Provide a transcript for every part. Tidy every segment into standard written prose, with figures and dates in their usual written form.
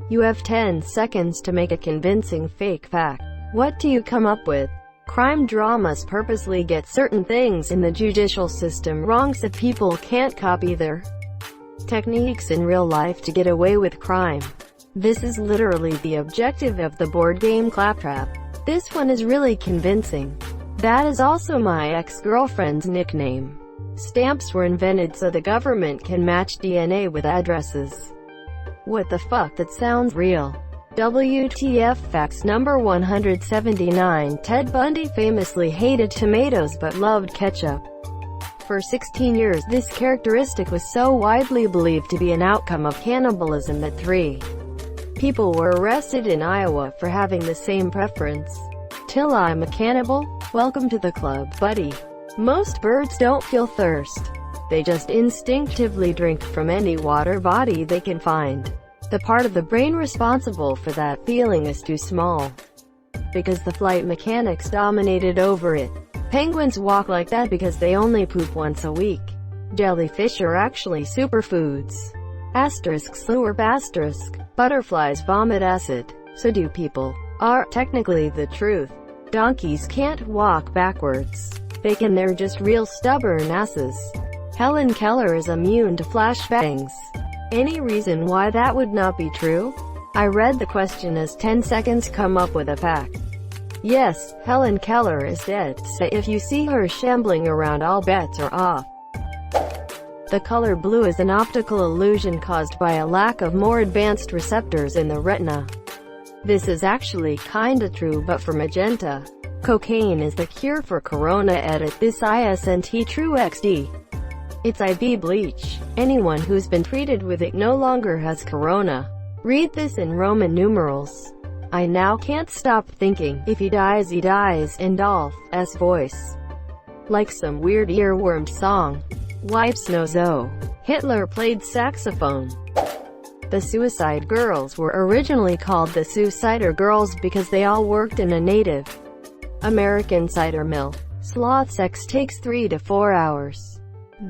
You have 10 seconds to make a convincing fake fact. What do you come up with? Crime dramas purposely get certain things in the judicial system wrong so people can't copy their techniques in real life to get away with crime. This is literally the objective of the board game Claptrap. This one is really convincing. That is also my ex-girlfriend's nickname. Stamps were invented so the government can match DNA with addresses. What the fuck, that sounds real. WTF facts number 179. Ted Bundy famously hated tomatoes but loved ketchup. For 16 years, this characteristic was so widely believed to be an outcome of cannibalism that 3 people were arrested in Iowa for having the same preference. Till I'm a cannibal? Welcome to the club, buddy. Most birds don't feel thirst. They just instinctively drink from any water body they can find. The part of the brain responsible for that feeling is too small, because the flight mechanics dominated over it. Penguins walk like that because they only poop once a week. Jellyfish are actually superfoods. Asterisk slurp asterisk. Butterflies vomit acid. So do people. Are technically the truth. Donkeys can't walk backwards. They can, they're just real stubborn asses. Helen Keller is immune to flashbangs. Any reason why that would not be true? I read the question as 10 seconds, come up with a fact. Yes, Helen Keller is dead, so if you see her shambling around all bets are off. The color blue is an optical illusion caused by a lack of more advanced receptors in the retina. This is actually kinda true, but for magenta. Cocaine is the cure for corona. Edit this isn't true XD. It's IV bleach. Anyone who's been treated with it no longer has corona. Read this in Roman numerals. I now can't stop thinking, if he dies, in Dolph's voice. Like some weird earworm song. Wipes nozo. Hitler played saxophone. The Suicide Girls were originally called the Suicider Girls because they all worked in a Native American cider mill. Sloth sex takes 3 to 4 hours.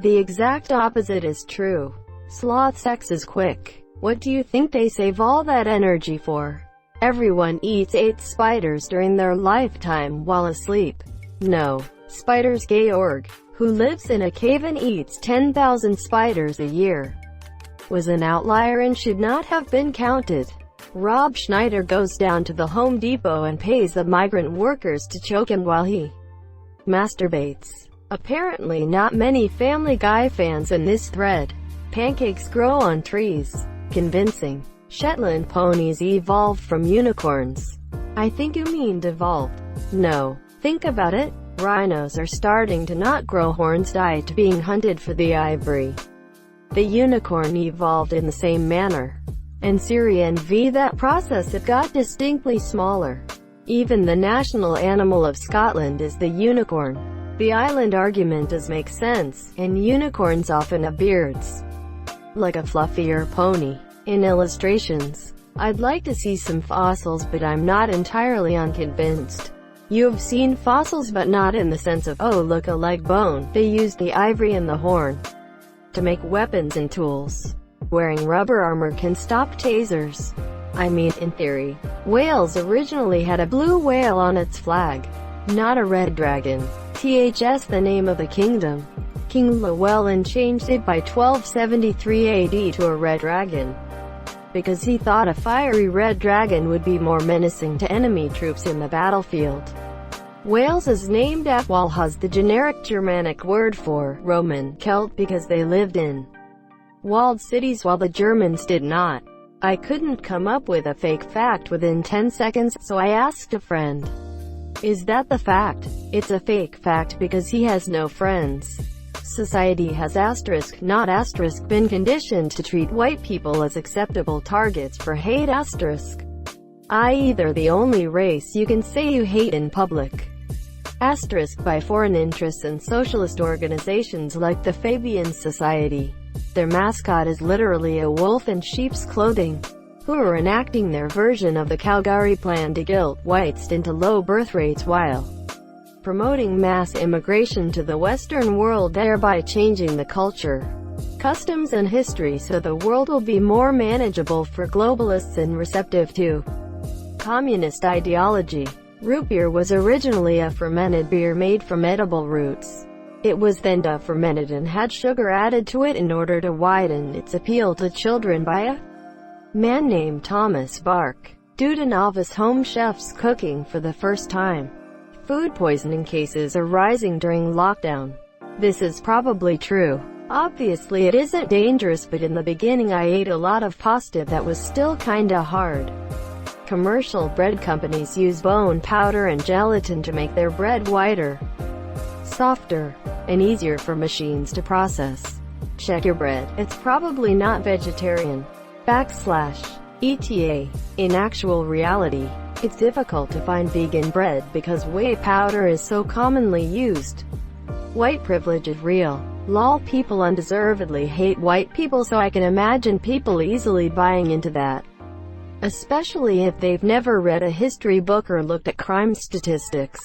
The exact opposite is true. Sloth sex is quick. What do you think they save all that energy for? Everyone eats 8 spiders during their lifetime while asleep. No. Spiders Georg, who lives in a cave and eats 10,000 spiders a year, was an outlier and should not have been counted. Rob Schneider goes down to the Home Depot and pays the migrant workers to choke him while he masturbates. Apparently not many Family Guy fans in this thread. Pancakes grow on trees. Convincing. Shetland ponies evolved from unicorns. I think you mean devolved. No. Think about it. Rhinos are starting to not grow horns due to being hunted for the ivory. The unicorn evolved in the same manner. And Syrian v that process, it got distinctly smaller. Even the national animal of Scotland is the unicorn. The island argument does make sense, and unicorns often have beards. Like a fluffier pony. In illustrations. I'd like to see some fossils, but I'm not entirely unconvinced. You have seen fossils, but not in the sense of, oh look, a leg bone. They used the ivory and the horn to make weapons and tools. Wearing rubber armor can stop tasers. I mean, in theory. Wales originally had a blue whale on its flag, not a red dragon. THS the name of the kingdom. King Llewellyn changed it by 1273 AD to a red dragon, because he thought a fiery red dragon would be more menacing to enemy troops in the battlefield. Wales is named after Walhaz, the generic Germanic word for Roman Celt, because they lived in walled cities while the Germans did not. I couldn't come up with a fake fact within 10 seconds, so I asked a friend, is that the fact? It's a fake fact because he has no friends. Society has asterisk, not asterisk, been conditioned to treat white people as acceptable targets for hate asterisk, i.e. they're the only race you can say you hate in public. Asterisk by foreign interests and socialist organizations like the Fabian Society. Their mascot is literally a wolf in sheep's clothing, who are enacting their version of the Calgary Plan to guilt whites into low birth rates while promoting mass immigration to the Western world, thereby changing the culture. customs and history so the world will be more manageable for globalists and receptive to communist ideology. Root beer was originally a fermented beer made from edible roots. It was then fermented and had sugar added to it in order to widen its appeal to children by a man named Thomas Bark. Due to novice home chefs cooking for the first time, food poisoning cases are rising during lockdown. This is probably true. Obviously it isn't dangerous, but in the beginning I ate a lot of pasta that was still kinda hard. Commercial bread companies use bone powder and gelatin to make their bread whiter, softer, and easier for machines to process. Check your bread. It's probably not vegetarian. /ETA. In actual reality, it's difficult to find vegan bread because whey powder is so commonly used. White privilege is real. Lol, people undeservedly hate white people, so I can imagine people easily buying into that. Especially if they've never read a history book or looked at crime statistics.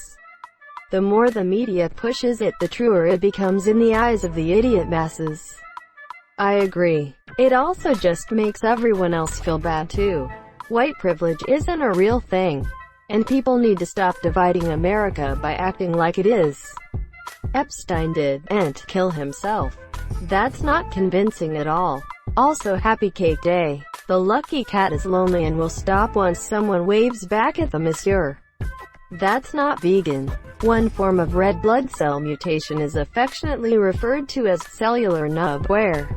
The more the media pushes it, the truer it becomes in the eyes of the idiot masses. I agree. It also just makes everyone else feel bad too. White privilege isn't a real thing, and people need to stop dividing America by acting like it is. Epstein did and kill himself. That's not convincing at all. Also, happy cake day. The lucky cat is lonely and will stop once someone waves back at them, monsieur. That's not vegan. One form of red blood cell mutation is affectionately referred to as cellular nub, where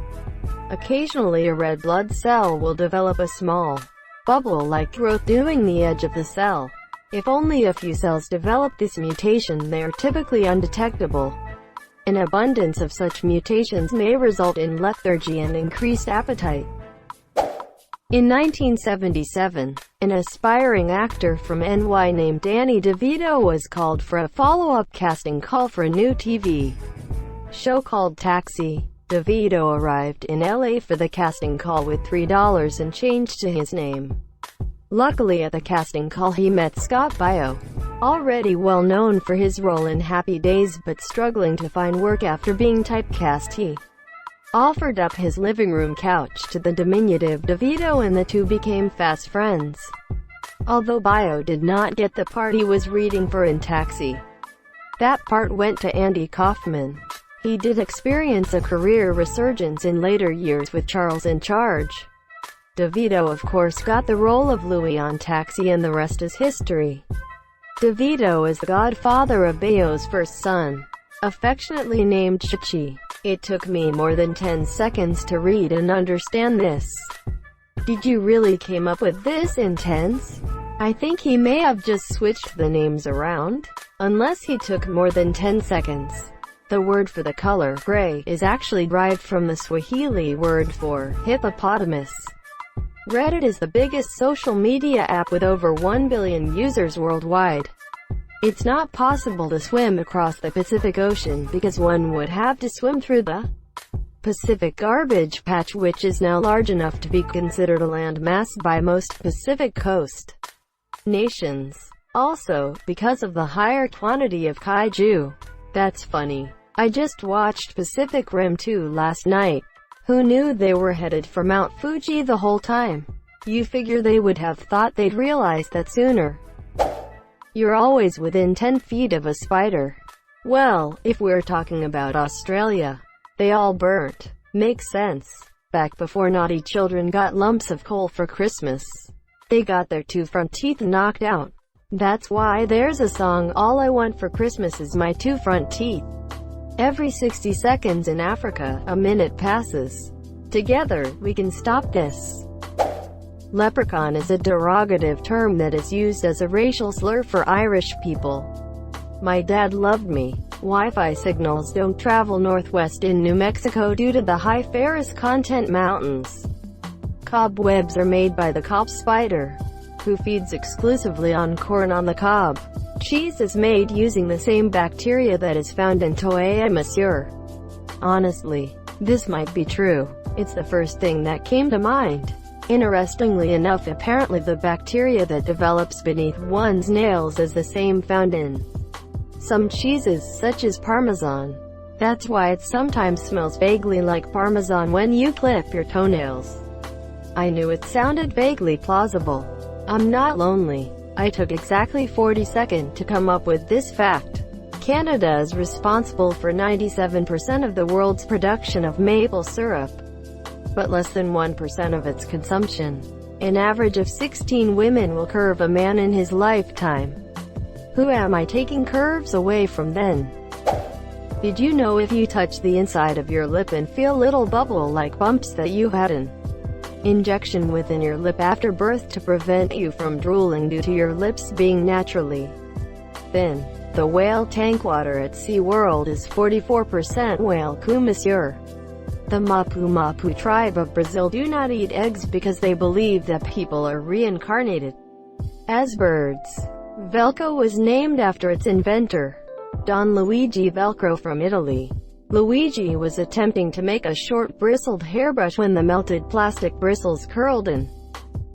occasionally a red blood cell will develop a small, bubble-like growth doing the edge of the cell. If only a few cells develop this mutation, they are typically undetectable. An abundance of such mutations may result in lethargy and increased appetite. In 1977, an aspiring actor from NY named Danny DeVito was called for a follow-up casting call for a new TV show called Taxi. DeVito arrived in LA for the casting call with $3 and change to his name. Luckily at the casting call he met Scott Baio, already well known for his role in Happy Days but struggling to find work after being typecast. He offered up his living room couch to the diminutive DeVito and the two became fast friends. Although Baio did not get the part he was reading for in Taxi, that part went to Andy Kaufman. He did experience a career resurgence in later years with Charles in Charge. DeVito of course got the role of Louis on Taxi and the rest is history. DeVito is the godfather of Baio's first son, affectionately named Chichi. It took me more than 10 seconds to read and understand this. Did you really came up with this intense? I think he may have just switched the names around. Unless he took more than 10 seconds. The word for the color, gray, is actually derived from the Swahili word for hippopotamus. Reddit is the biggest social media app with over 1 billion users worldwide. It's not possible to swim across the Pacific Ocean because one would have to swim through the Pacific garbage patch, which is now large enough to be considered a landmass by most Pacific coast nations. Also, because of the higher quantity of kaiju. That's funny. I just watched Pacific Rim 2 last night. Who knew they were headed for Mount Fuji the whole time? You figure they would have thought they'd realize that sooner. You're always within 10 feet of a spider. Well, if we're talking about Australia, they all burnt. Makes sense. Back before naughty children got lumps of coal for Christmas, they got their 2 front teeth knocked out. That's why there's a song, "All I Want for Christmas Is My 2 Front Teeth." Every 60 seconds in Africa, a minute passes. Together, we can stop this. Leprechaun is a derogative term that is used as a racial slur for Irish people. My dad loved me. Wi-Fi signals don't travel northwest in New Mexico due to the high ferrous content mountains. Cobwebs are made by the cob spider, who feeds exclusively on corn on the cob. Cheese is made using the same bacteria that is found in Toea Monsieur. Honestly, this might be true. It's the first thing that came to mind. Interestingly enough, apparently the bacteria that develops beneath one's nails is the same found in some cheeses, such as Parmesan. That's why it sometimes smells vaguely like Parmesan when you clip your toenails. I knew it sounded vaguely plausible. I'm not lonely. I took exactly 40 seconds to come up with this fact. Canada is responsible for 97% of the world's production of maple syrup, but less than 1% of its consumption. An average of 16 women will curve a man in his lifetime. Who am I taking curves away from then? Did you know if you touch the inside of your lip and feel little bubble-like bumps that you had an injection within your lip after birth to prevent you from drooling due to your lips being naturally thin? The whale tank water at SeaWorld is 44% whale goo, monsieur. The Mapu-Mapu tribe of Brazil do not eat eggs because they believe that people are reincarnated as birds. Velcro was named after its inventor, Don Luigi Velcro from Italy. Luigi was attempting to make a short bristled hairbrush when the melted plastic bristles curled and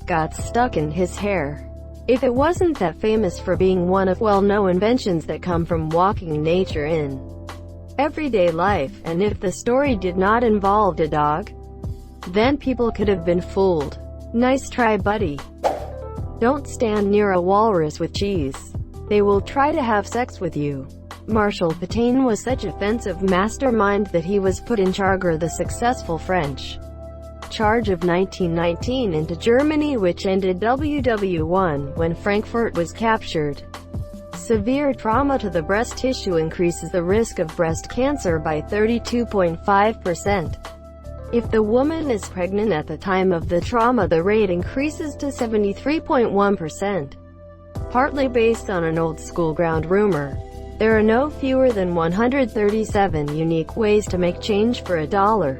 got stuck in his hair. If it wasn't that famous for being one of well-known inventions that come from walking nature in everyday life, and if the story did not involve a dog, then people could have been fooled. Nice try, buddy. Don't stand near a walrus with cheese. They will try to have sex with you. Marshal Pétain was such a offensive mastermind that he was put in charge of the successful French charge of 1919 into Germany, which ended WW1 when Frankfurt was captured. Severe trauma to the breast tissue increases the risk of breast cancer by 32.5%. If the woman is pregnant at the time of the trauma, the rate increases to 73.1%. Partly based on an old-school ground rumor, there are no fewer than 137 unique ways to make change for $1.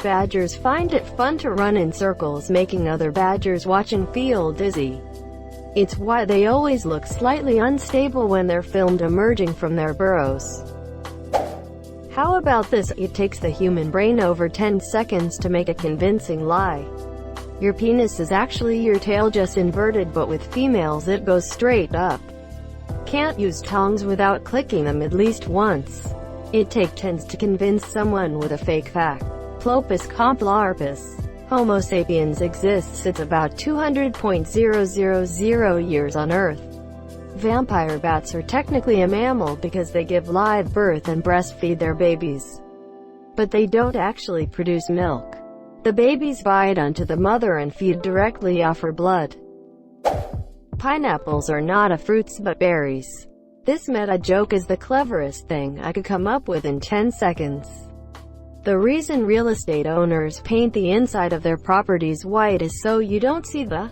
Badgers find it fun to run in circles, making other badgers watching feel dizzy. It's why they always look slightly unstable when they're filmed emerging from their burrows. How about this? It takes the human brain over 10 seconds to make a convincing lie. Your penis is actually your tail, just inverted, but with females it goes straight up. Can't use tongs without clicking them at least once. It takes tens to convince someone with a fake fact. Plopus complarpus. Homo sapiens exists since about 200.000 years on Earth. Vampire bats are technically a mammal because they give live birth and breastfeed their babies. But they don't actually produce milk. The babies bite onto the mother and feed directly off her blood. Pineapples are not a fruits but berries. This meta joke is the cleverest thing I could come up with in 10 seconds. The reason real estate owners paint the inside of their properties white is so you don't see the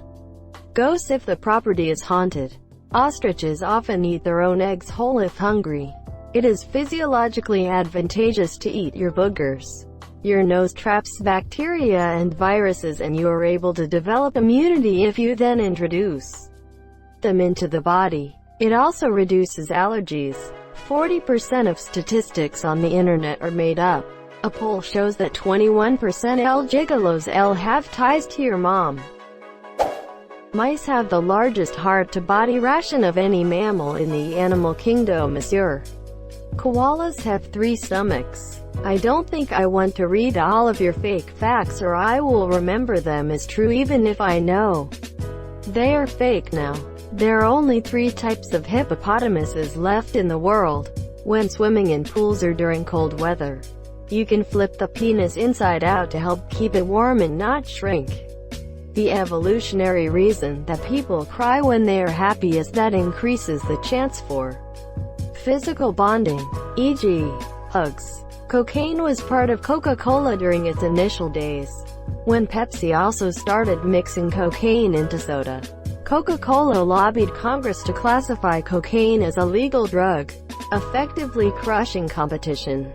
ghosts if the property is haunted. Ostriches often eat their own eggs whole if hungry. It is physiologically advantageous to eat your boogers. Your nose traps bacteria and viruses, and you are able to develop immunity if you then introduce them into the body. It also reduces allergies. 40% of statistics on the internet are made up. A poll shows that 21% L gigolos have ties to your mom. Mice have the largest heart-to-body ration of any mammal in the animal kingdom, monsieur. Koalas have 3 stomachs. I don't think I want to read all of your fake facts, or I will remember them as true even if I know they are fake now. There are only 3 types of hippopotamuses left in the world. When swimming in pools or during cold weather, you can flip the penis inside out to help keep it warm and not shrink. The evolutionary reason that people cry when they are happy is that increases the chance for physical bonding, e.g., hugs. Cocaine was part of Coca-Cola during its initial days, when Pepsi also started mixing cocaine into soda. Coca-Cola lobbied Congress to classify cocaine as a legal drug, effectively crushing competition.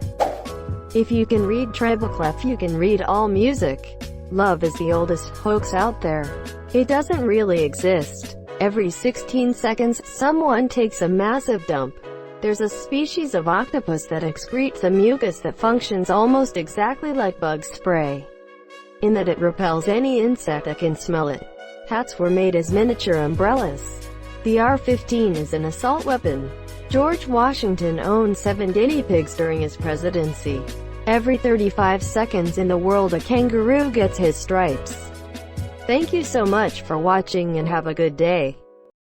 If you can read treble clef, you can read all music. Love is the oldest hoax out there. It doesn't really exist. Every 16 seconds, someone takes a massive dump. There's a species of octopus that excretes a mucus that functions almost exactly like bug spray, in that it repels any insect that can smell it. Hats were made as miniature umbrellas. The AR-15 is an assault weapon. George Washington owned 7 guinea pigs during his presidency. Every 35 seconds in the world a kangaroo gets his stripes. Thank you so much for watching and have a good day.